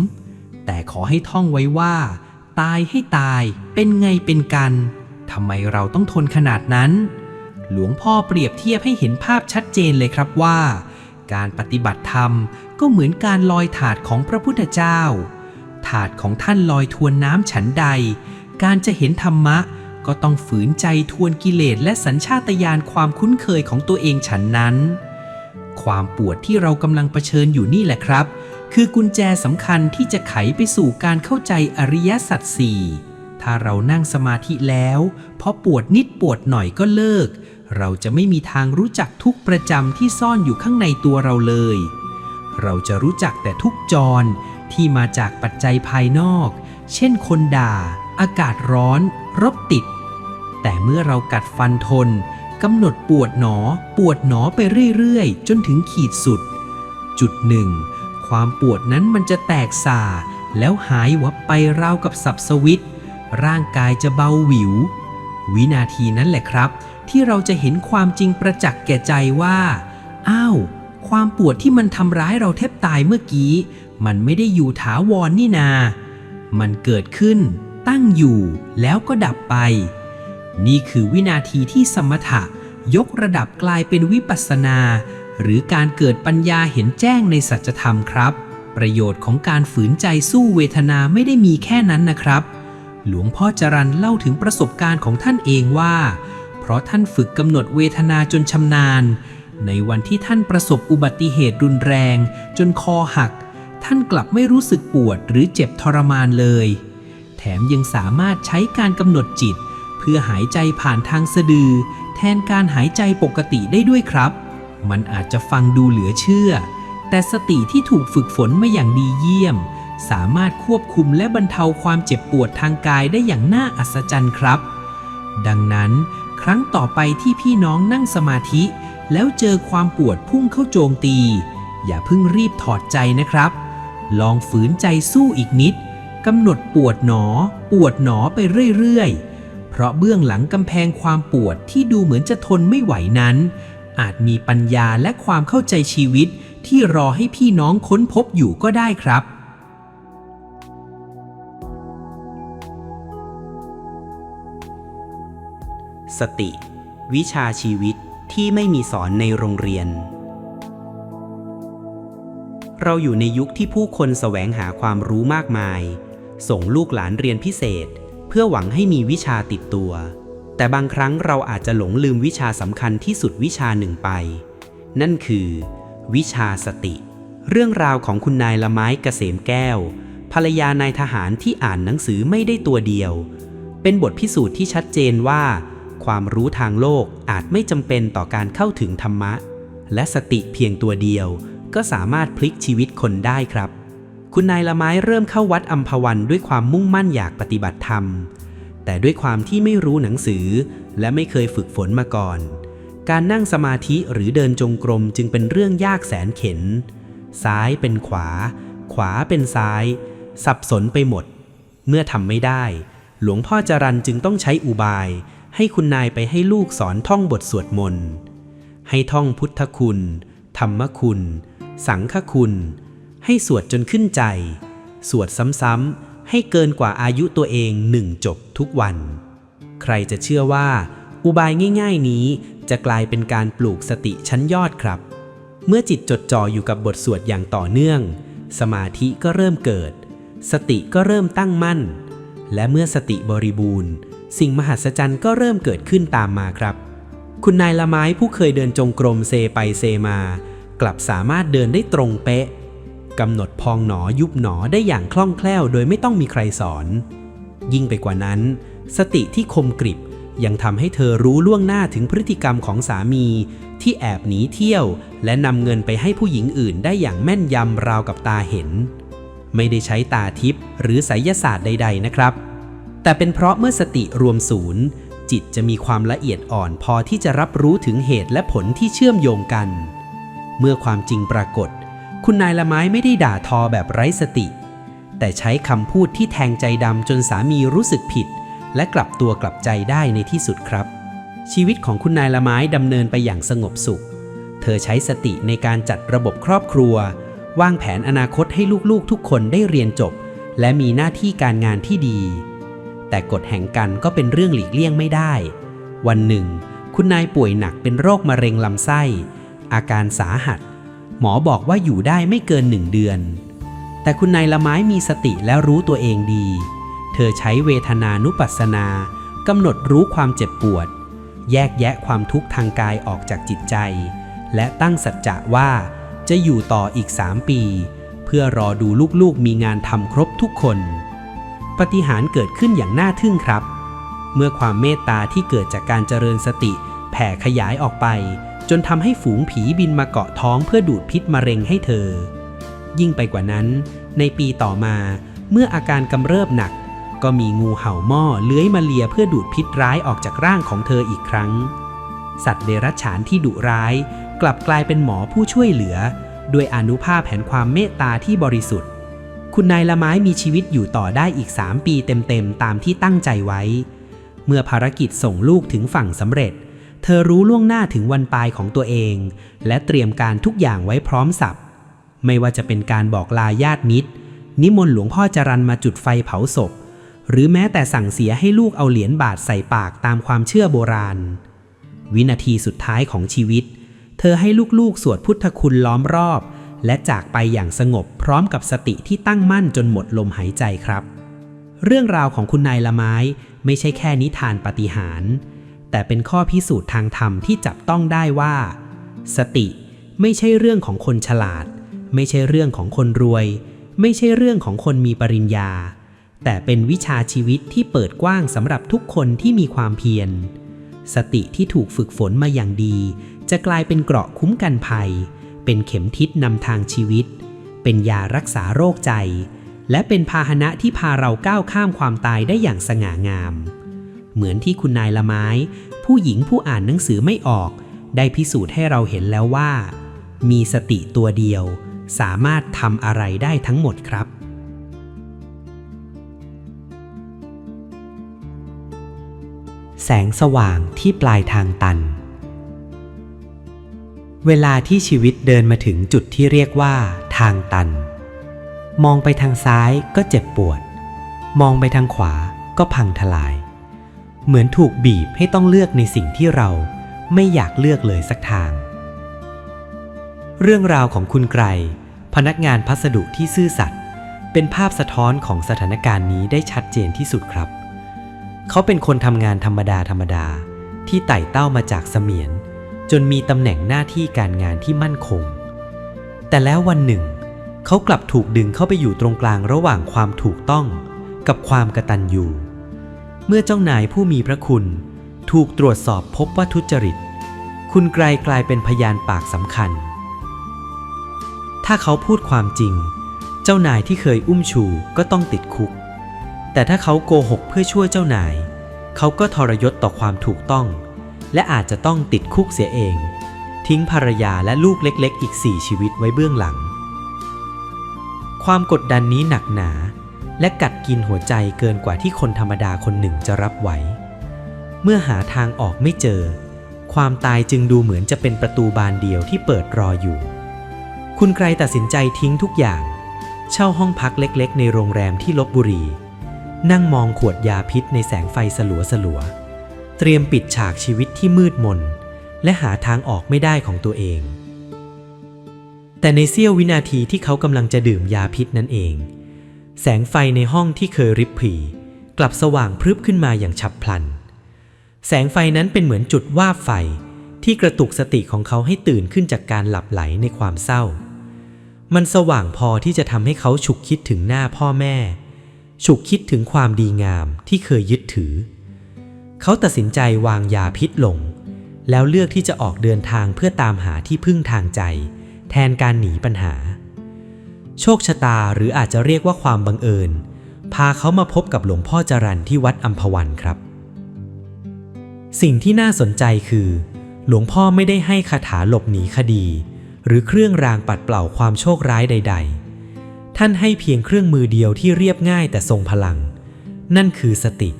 แต่ขอให้ท่องไว้ว่าตายให้ตายเป็นไงเป็นกันทำไมเราต้องทนขนาดนั้นหลวงพ่อเปรียบเทียบให้เห็นภาพชัดเจนเลยครับว่าการปฏิบัติธรรมก็เหมือนการลอยถาดของพระพุทธเจ้าถาดของท่านลอยทวนน้ำฉันใด การจะเห็นธรรมะก็ต้องฝืนใจทวนกิเลสและสัญชาตญาณความคุ้นเคยของตัวเองฉันนั้น ความปวดที่เรากำลังเผชิญอยู่นี่แหละครับคือกุญแจสำคัญที่จะไขไปสู่การเข้าใจอริยสัจสี่ถ้าเรานั่งสมาธิแล้วพอปวดนิดปวดหน่อยก็เลิกเราจะไม่มีทางรู้จักทุกข์ประจำที่ซ่อนอยู่ข้างในตัวเราเลยเราจะรู้จักแต่ทุกข์จรที่มาจากปัจจัยภายนอกเช่นคนด่าอากาศร้อนรถติดแต่เมื่อเรากัดฟันทนกำหนดปวดหนอไปเรื่อยๆจนถึงขีดสุดจุดหนึ่งความปวดนั้นมันจะแตกส่าแล้วหายวับไปราวกับสับสวิตช์ร่างกายจะเบาหวิววินาทีนั้นแหละครับที่เราจะเห็นความจริงประจักษ์แก่ใจว่าอ้าวความปวดที่มันทำร้ายเราแทบตายเมื่อกี้มันไม่ได้อยู่ถาวรนี่นามันเกิดขึ้นตั้งอยู่แล้วก็ดับไปนี่คือวินาทีที่สมถะยกระดับกลายเป็นวิปัสสนาหรือการเกิดปัญญาเห็นแจ้งในสัจธรรมครับประโยชน์ของการฝืนใจสู้เวทนาไม่ได้มีแค่นั้นนะครับหลวงพ่อจรัญเล่าถึงประสบการณ์ของท่านเองว่าเพราะท่านฝึกกำหนดเวทนาจนชำนาญในวันที่ท่านประสบอุบัติเหตุรุนแรงจนคอหักท่านกลับไม่รู้สึกปวดหรือเจ็บทรมานเลยแถมยังสามารถใช้การกำหนดจิตเพื่อหายใจผ่านทางสะดือแทนการหายใจปกติได้ด้วยครับมันอาจจะฟังดูเหลือเชื่อแต่สติที่ถูกฝึกฝนมาอย่างดีเยี่ยมสามารถควบคุมและบรรเทาความเจ็บปวดทางกายได้อย่างน่าอัศจรรย์ครับดังนั้นครั้งต่อไปที่พี่น้องนั่งสมาธิแล้วเจอความปวดพุ่งเข้าโจมตีอย่าเพิ่งรีบถอดใจนะครับลองฝืนใจสู้อีกนิดกำหนดปวดหนอไปเรื่อยๆเพราะเบื้องหลังกำแพงความปวดที่ดูเหมือนจะทนไม่ไหวนั้นอาจมีปัญญาและความเข้าใจชีวิตที่รอให้พี่น้องค้นพบอยู่ก็ได้ครับสติ วิชาชีวิตที่ไม่มีสอนในโรงเรียนเราอยู่ในยุคที่ผู้คนแสวงหาความรู้มากมายส่งลูกหลานเรียนพิเศษเพื่อหวังให้มีวิชาติดตัวแต่บางครั้งเราอาจจะหลงลืมวิชาสำคัญที่สุดวิชาหนึ่งไปนั่นคือวิชาสติเรื่องราวของคุณนายละไม้เกษมแก้วภรรยานายทหารที่อ่านหนังสือไม่ได้ตัวเดียวเป็นบทพิสูจน์ที่ชัดเจนว่าความรู้ทางโลกอาจไม่จำเป็นต่อการเข้าถึงธรรมะและสติเพียงตัวเดียวก็สามารถพลิกชีวิตคนได้ครับคุณนายละไม้เริ่มเข้าวัดอัมพวันด้วยความมุ่งมั่นอยากปฏิบัติธรรมแต่ด้วยความที่ไม่รู้หนังสือและไม่เคยฝึกฝนมาก่อนการนั่งสมาธิหรือเดินจงกรมจึงเป็นเรื่องยากแสนเข็ญซ้ายเป็นขวาขวาเป็นซ้ายสับสนไปหมดเมื่อทำไม่ได้หลวงพ่อจรัญจึงต้องใช้อุบายให้คุณนายไปให้ลูกสอนท่องบทสวดมนต์ให้ท่องพุทธคุณธรรมคุณสังฆคุณให้สวดจนขึ้นใจสวดซ้ำๆให้เกินกว่าอายุตัวเอง1 จบทุกวันใครจะเชื่อว่าอุบายง่ายๆนี้จะกลายเป็นการปลูกสติชั้นยอดครับเมื่อจิตจดจ่ออยู่กับบทสวดอย่างต่อเนื่องสมาธิก็เริ่มเกิดสติก็เริ่มตั้งมั่นและเมื่อสติบริบูรณ์สิ่งมหัศจรรย์ก็เริ่มเกิดขึ้นตามมาครับคุณนายละไม้ผู้เคยเดินจงกรมเซไปเซมากลับสามารถเดินได้ตรงเป๊ะกำหนดพองหนอยุบหนอได้อย่างคล่องแคล่วโดยไม่ต้องมีใครสอนยิ่งไปกว่านั้นสติที่คมกริบยังทำให้เธอรู้ล่วงหน้าถึงพฤติกรรมของสามีที่แอบหนีเที่ยวและนำเงินไปให้ผู้หญิงอื่นได้อย่างแม่นยำราวกับตาเห็นไม่ได้ใช้ตาทิพย์หรือไสยศาสตร์ใดๆนะครับแต่เป็นเพราะเมื่อสติรวมศูนย์จิตจะมีความละเอียดอ่อนพอที่จะรับรู้ถึงเหตุและผลที่เชื่อมโยงกันเมื่อความจริงปรากฏคุณนายละไม้ไม่ได้ด่าทอแบบไร้สติแต่ใช้คำพูดที่แทงใจดำจนสามีรู้สึกผิดและกลับตัวกลับใจได้ในที่สุดครับชีวิตของคุณนายละไม้ดำเนินไปอย่างสงบสุขเธอใช้สติในการจัดระบบครอบครัววางแผนอนาคตให้ลูกๆทุกคนได้เรียนจบและมีหน้าที่การงานที่ดีแต่กฎแห่งกรรมก็เป็นเรื่องหลีกเลี่ยงไม่ได้วันหนึ่งคุณนายป่วยหนักเป็นโรคมะเร็งลำไส้อาการสาหัสหมอบอกว่าอยู่ได้ไม่เกิน1 เดือนแต่คุณนายละไม้มีสติและรู้ตัวเองดีเ เธอใช้เวทนานุปัสสนากำหนดรู้ความเจ็บปวดแยกแยะความทุกข์ทางกายออกจากจิตใจและตั้งสัจจะว่าจะอยู่ต่ออีก3 ปีเพื่อรอดูลูกๆมีงานทำครบทุกคนปาฏิหาริย์เกิดขึ้นอย่างน่าทึ่งครับเมื่อความเมตตาที่เกิดจากการเจริญสติแผ่ขยายออกไปจนทำให้ฝูงผีบินมาเกาะท้องเพื่อดูดพิษมะเร็งให้เธอยิ่งไปกว่านั้นในปีต่อมาเมื่ออาการกำเริบหนักก็มีงูเห่าหม้อเลื้อยมาเลียเพื่อดูดพิษร้ายออกจากร่างของเธออีกครั้งสัตว์เดรัจฉานที่ดุร้ายกลับกลายเป็นหมอผู้ช่วยเหลือด้วยอานุภาพแห่งความเมตตาที่บริสุทธิ์คุณนายละไม้มีชีวิตอยู่ต่อได้อีก3 ปีเต็มๆตามที่ตั้งใจไว้เมื่อภารกิจส่งลูกถึงฝั่งสำเร็จเธอรู้ล่วงหน้าถึงวันตายของตัวเองและเตรียมการทุกอย่างไว้พร้อมสับไม่ว่าจะเป็นการบอกลาญาติมิตรนิมนต์หลวงพ่อจรัญมาจุดไฟเผาศพหรือแม้แต่สั่งเสียให้ลูกเอาเหรียญบาทใส่ปากตามความเชื่อโบราณวินาทีสุดท้ายของชีวิตเธอให้ลูกๆสวดพุทธคุณล้อมรอบและจากไปอย่างสงบพร้อมกับสติที่ตั้งมั่นจนหมดลมหายใจครับเรื่องราวของคุณนายละไม้ไม่ใช่แค่นิทานปาฏิหาริย์แต่เป็นข้อพิสูจน์ทางธรรมที่จับต้องได้ว่าสติไม่ใช่เรื่องของคนฉลาดไม่ใช่เรื่องของคนรวยไม่ใช่เรื่องของคนมีปริญญาแต่เป็นวิชาชีวิตที่เปิดกว้างสำหรับทุกคนที่มีความเพียรสติที่ถูกฝึกฝนมาอย่างดีจะกลายเป็นเกราะคุ้มกันภัยเป็นเข็มทิศนำทางชีวิตเป็นยารักษาโรคใจและเป็นพาหนะที่พาเราก้าวข้ามความตายได้อย่างสง่างามเหมือนที่คุณนายละไม้ผู้หญิงผู้อ่านหนังสือไม่ออกได้พิสูจน์ให้เราเห็นแล้วว่ามีสติตัวเดียวสามารถทำอะไรได้ทั้งหมดครับแสงสว่างที่ปลายทางตันเวลาที่ชีวิตเดินมาถึงจุดที่เรียกว่าทางตันมองไปทางซ้ายก็เจ็บปวดมองไปทางขวาก็พังทลายเหมือนถูกบีบให้ต้องเลือกในสิ่งที่เราไม่อยากเลือกเลยสักทางเรื่องราวของคุณไกรพนักงานพัสดุที่ซื่อสัตย์เป็นภาพสะท้อนของสถานการณ์นี้ได้ชัดเจนที่สุดครับเขาเป็นคนทำงานธรรมดาที่ไต่เต้ามาจากเสมียนจนมีตำแหน่งหน้าที่การงานที่มั่นคงแต่แล้ววันหนึ่งเขากลับถูกดึงเข้าไปอยู่ตรงกลางระหว่างความถูกต้องกับความกตัญญูเมื่อเจ้านายผู้มีพระคุณถูกตรวจสอบพบว่าทุจริตคุณไกรกลายเป็นพยานปากสำคัญถ้าเขาพูดความจริงเจ้านายที่เคยอุ้มชูก็ต้องติดคุกแต่ถ้าเขาโกหกเพื่อช่วยเจ้านายเขาก็ทรยศต่อความถูกต้องและอาจจะต้องติดคุกเสียเองทิ้งภรรยาและลูกเล็กๆอีก4 ชีวิตไว้เบื้องหลังความกดดันนี้หนักหนาและกัดกินหัวใจเกินกว่าที่คนธรรมดาคนหนึ่งจะรับไหวเมื่อหาทางออกไม่เจอความตายจึงดูเหมือนจะเป็นประตูบานเดียวที่เปิดรออยู่คุณไกรตัดสินใจทิ้งทุกอย่างเช่าห้องพักเล็กๆในโรงแรมที่ลพบุรีนั่งมองขวดยาพิษในแสงไฟสลัวๆเตรียมปิดฉากชีวิตที่มืดมนและหาทางออกไม่ได้ของตัวเองแต่ในเสี้ยววินาทีที่เขากำลังจะดื่มยาพิษนั่นเองแสงไฟในห้องที่เคยริบหรี่กลับสว่างพรึบขึ้นมาอย่างฉับพลันแสงไฟนั้นเป็นเหมือนจุดวาบไฟที่กระตุกสติของเขาให้ตื่นขึ้นจากการหลับไหลในความเศร้ามันสว่างพอที่จะทำให้เขาฉุกคิดถึงหน้าพ่อแม่ฉุกคิดถึงความดีงามที่เคยยึดถือเขาตัดสินใจวางยาพิษลงแล้วเลือกที่จะออกเดินทางเพื่อตามหาที่พึ่งทางใจแทนการหนีปัญหาโชคชะตาหรืออาจจะเรียกว่าความบังเอิญพาเขามาพบกับหลวงพ่อจรัญที่วัดอัมพวันครับสิ่งที่น่าสนใจคือหลวงพ่อไม่ได้ให้คาถาหลบหนีคดีหรือเครื่องรางปัดเป่าความโชคร้ายใดๆท่านให้เพียงเครื่องมือเดียวที่เรียบง่ายแต่ทรงพลังนั่นคือสติ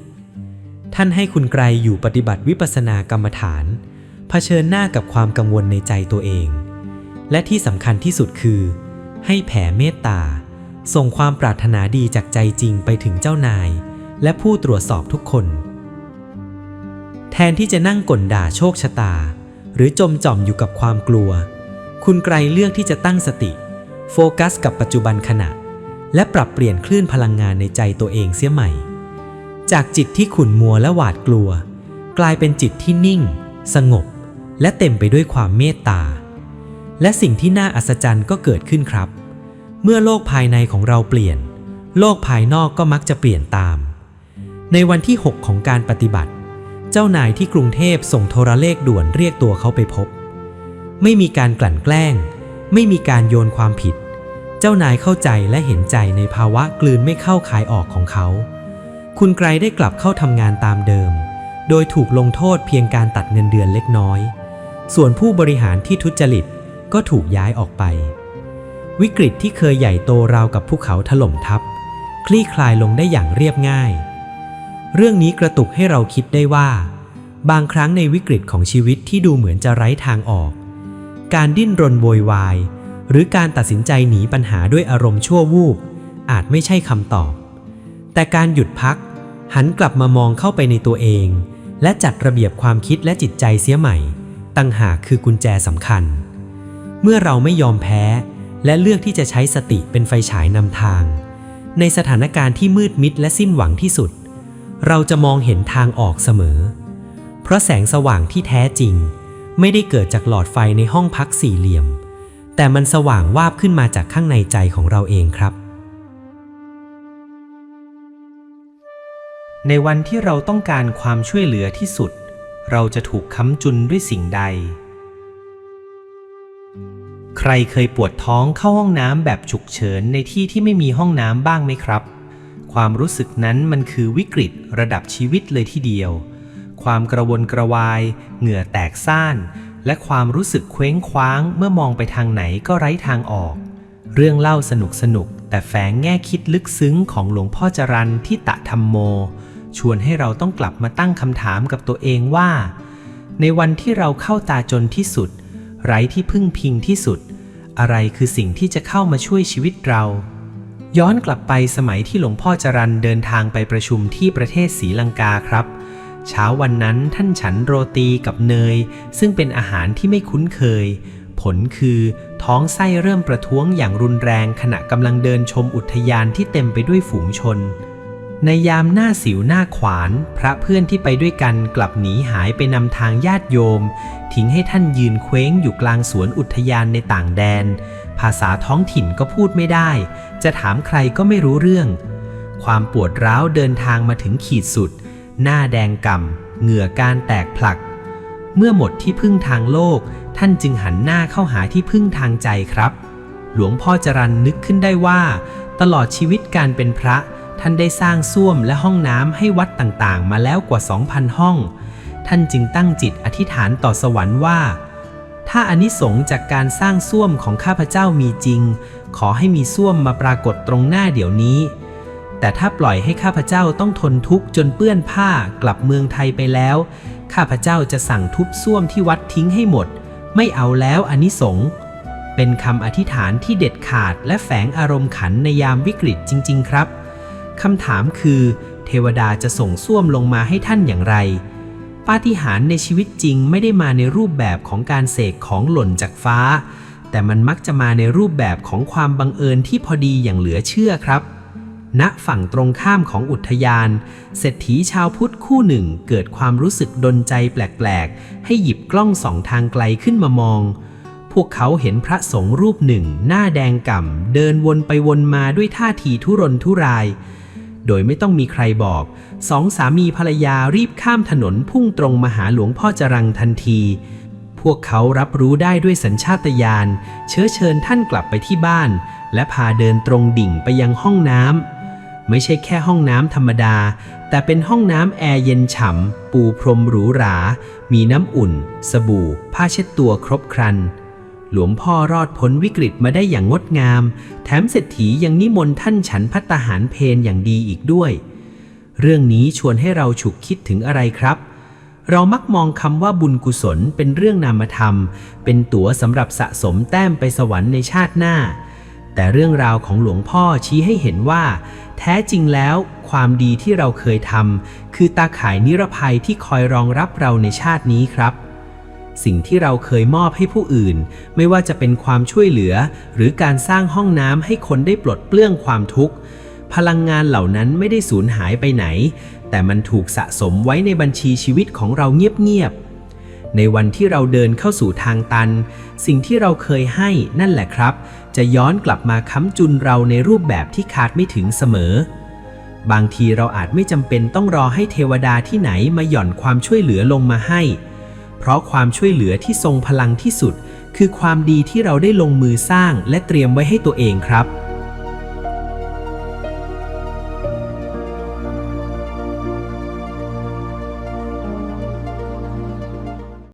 ท่านให้คุณไกรอยู่ปฏิบัติวิปัสสนากรรมฐานเผชิญหน้ากับความกังวลในใจตัวเองและที่สำคัญที่สุดคือให้แผ่เมตตาส่งความปรารถนาดีจากใจจริงไปถึงเจ้านายและผู้ตรวจสอบทุกคนแทนที่จะนั่งก่นด่าโชคชะตาหรือจมจ่อมอยู่กับความกลัวคุณไกรเลือกที่จะตั้งสติโฟกัสกับปัจจุบันขณะและปรับเปลี่ยนคลื่นพลังงานในใจตัวเองเสียใหม่ จากจิตที่ขุ่นมัวและหวาดกลัวกลายเป็นจิตที่นิ่งสงบและเต็มไปด้วยความเมตตาและสิ่งที่น่าอัศจรรย์ก็เกิดขึ้นครับเมื่อโลกภายในของเราเปลี่ยนโลกภายนอกก็มักจะเปลี่ยนตามในวันที่ 6 ของการปฏิบัติเจ้านายที่กรุงเทพส่งโทรเลขด่วนเรียกตัวเขาไปพบไม่มีการกลั่นแกล้งไม่มีการโยนความผิดเจ้านายเข้าใจและเห็นใจในภาวะกลืนไม่เข้าคายออกของเขาคุณไกรได้กลับเข้าทำงานตามเดิมโดยถูกลงโทษเพียงการตัดเงินเดือนเล็กน้อยส่วนผู้บริหารที่ทุจริตก็ถูกย้ายออกไปวิกฤตที่เคยใหญ่โตราวกับภูเขาถล่มทับคลี่คลายลงได้อย่างเรียบง่ายเรื่องนี้กระตุกให้เราคิดได้ว่าบางครั้งในวิกฤตของชีวิตที่ดูเหมือนจะไร้ทางออกการดิ้นรนโวยวายหรือการตัดสินใจหนีปัญหาด้วยอารมณ์ชั่ววูบอาจไม่ใช่คำตอบแต่การหยุดพักหันกลับมามองเข้าไปในตัวเองและจัดระเบียบความคิดและจิตใจเสียใหม่ต่างหากคือกุญแจสำคัญเมื่อเราไม่ยอมแพ้และเลือกที่จะใช้สติเป็นไฟฉายนำทางในสถานการณ์ที่มืดมิดและสิ้นหวังที่สุดเราจะมองเห็นทางออกเสมอเพราะแสงสว่างที่แท้จริงไม่ได้เกิดจากหลอดไฟในห้องพักสี่เหลี่ยมแต่มันสว่างวาบขึ้นมาจากข้างในใจของเราเองครับในวันที่เราต้องการความช่วยเหลือที่สุดเราจะถูกค้ำจุนด้วยสิ่งใดใครเคยปวดท้องเข้าห้องน้ำแบบฉุกเฉินในที่ที่ไม่มีห้องน้ำบ้างไหมครับความรู้สึกนั้นมันคือวิกฤตระดับชีวิตเลยทีเดียวความกระวนกระวายเหงื่อแตกซ่านและความรู้สึกเคว้งคว้างเมื่อมองไปทางไหนก็ไร้ทางออกเรื่องเล่าสนุกแต่แฝงแง่คิดลึกซึ้งของหลวงพ่อจรัญทิตธรรมโมชวนให้เราต้องกลับมาตั้งคำถามกับตัวเองว่าในวันที่เราเข้าตาจนที่สุดไร้ที่พึ่งพิงที่สุดอะไรคือสิ่งที่จะเข้ามาช่วยชีวิตเราย้อนกลับไปสมัยที่หลวงพ่อจรัญเดินทางไปประชุมที่ประเทศศรีลังกาครับเช้าวันนั้นท่านฉันโรตีกับเนยซึ่งเป็นอาหารที่ไม่คุ้นเคยผลคือท้องไส้เริ่มประท้วงอย่างรุนแรงขณะกำลังเดินชมอุทยานที่เต็มไปด้วยฝูงชนในยามหน้าสิวหน้าขวานพระเพื่อนที่ไปด้วยกันกลับหนีหายไปนำทางญาติโยมทิ้งให้ท่านยืนเคว้งอยู่กลางสวนอุทยานในต่างแดนภาษาท้องถิ่นก็พูดไม่ได้จะถามใครก็ไม่รู้เรื่องความปวดร้าวเดินทางมาถึงขีดสุดหน้าแดงก่ำเหงื่อการแตกผลักเมื่อหมดที่พึ่งทางโลกท่านจึงหันหน้าเข้าหาที่พึ่งทางใจครับหลวงพ่อจรัญนึกขึ้นได้ว่าตลอดชีวิตการเป็นพระท่านได้สร้างส้วมและห้องน้ำให้วัดต่างๆมาแล้วกว่า 2,000 ห้องท่านจึงตั้งจิตอธิษฐานต่อสวรรค์ว่าถ้าอานิสงส์จากการสร้างส้วมของข้าพเจ้ามีจริงขอให้มีส้วมมาปรากฏตรงหน้าเดี๋ยวนี้แต่ถ้าปล่อยให้ข้าพเจ้าต้องทนทุกข์จนเปื้อนผ้ากลับเมืองไทยไปแล้วข้าพเจ้าจะสั่งทุบส้วมที่วัดทิ้งให้หมดไม่เอาแล้วอานิสงส์เป็นคำอธิษฐานที่เด็ดขาดและแฝงอารมณ์ขันในยามวิกฤตจริงๆครับคำถามคือเทวดาจะส่งส้วมลงมาให้ท่านอย่างไรปาฏิหาริย์ในชีวิตจริงไม่ได้มาในรูปแบบของการเสกของหล่นจากฟ้าแต่มันมักจะมาในรูปแบบของความบังเอิญที่พอดีอย่างเหลือเชื่อครับณฝั่งตรงข้ามของอุทยานเศรษฐีชาวพุทธคู่หนึ่งเกิดความรู้สึกดลใจแปลกๆให้หยิบกล้องส่องทางไกลขึ้นมามองพวกเขาเห็นพระสงฆ์รูปหนึ่งหน้าแดงก่ำเดินวนไปวนมาด้วยท่าทีทุรนทุรายโดยไม่ต้องมีใครบอกสองสามีภรรยารีบข้ามถนนพุ่งตรงมาหาหลวงพ่อจรัญทันทีพวกเขารับรู้ได้ด้วยสัญชาตญาณเชิญท่านกลับไปที่บ้านและพาเดินตรงดิ่งไปยังห้องน้ำไม่ใช่แค่ห้องน้ำธรรมดาแต่เป็นห้องน้ำแอร์เย็นฉ่ำปูพรมหรูหรามีน้ำอุ่นสบู่ผ้าเช็ดตัวครบครันหลวงพ่อรอดพ้นวิกฤตมาได้อย่างงดงามแถมเศรษฐียังนิมนต์ท่านฉันภัตตาหารเพลอย่างดีอีกด้วยเรื่องนี้ชวนให้เราฉุกคิดถึงอะไรครับเรามักมองคำว่าบุญกุศลเป็นเรื่องนามธรรมเป็นตั๋วสำหรับสะสมแต้มไปสวรรค์ในชาติหน้าแต่เรื่องราวของหลวงพ่อชี้ให้เห็นว่าแท้จริงแล้วความดีที่เราเคยทำคือตาข่ายนิรภัยที่คอยรองรับเราในชาตินี้ครับสิ่งที่เราเคยมอบให้ผู้อื่นไม่ว่าจะเป็นความช่วยเหลือหรือการสร้างห้องน้ำให้คนได้ปลดเปลื้องความทุกข์ภ พลังงานเหล่านั้นไม่ได้สูญหายไปไหนแต่มันถูกสะสมไว้ในบัญชีชีวิตของเราเงียบๆในวันที่เราเดินเข้าสู่ทางตันสิ่งที่เราเคยให้นั่นแหละครับจะย้อนกลับมาค้ำจุนเราในรูปแบบที่คาดไม่ถึงเสมอบางทีเราอาจไม่จำเป็นต้องรอให้เทวดาที่ไหนมาหย่อนความช่วยเหลือลงมาให้เพราะความช่วยเหลือที่ทรงพลังที่สุดคือความดีที่เราได้ลงมือสร้างและเตรียมไว้ให้ตัวเองครับ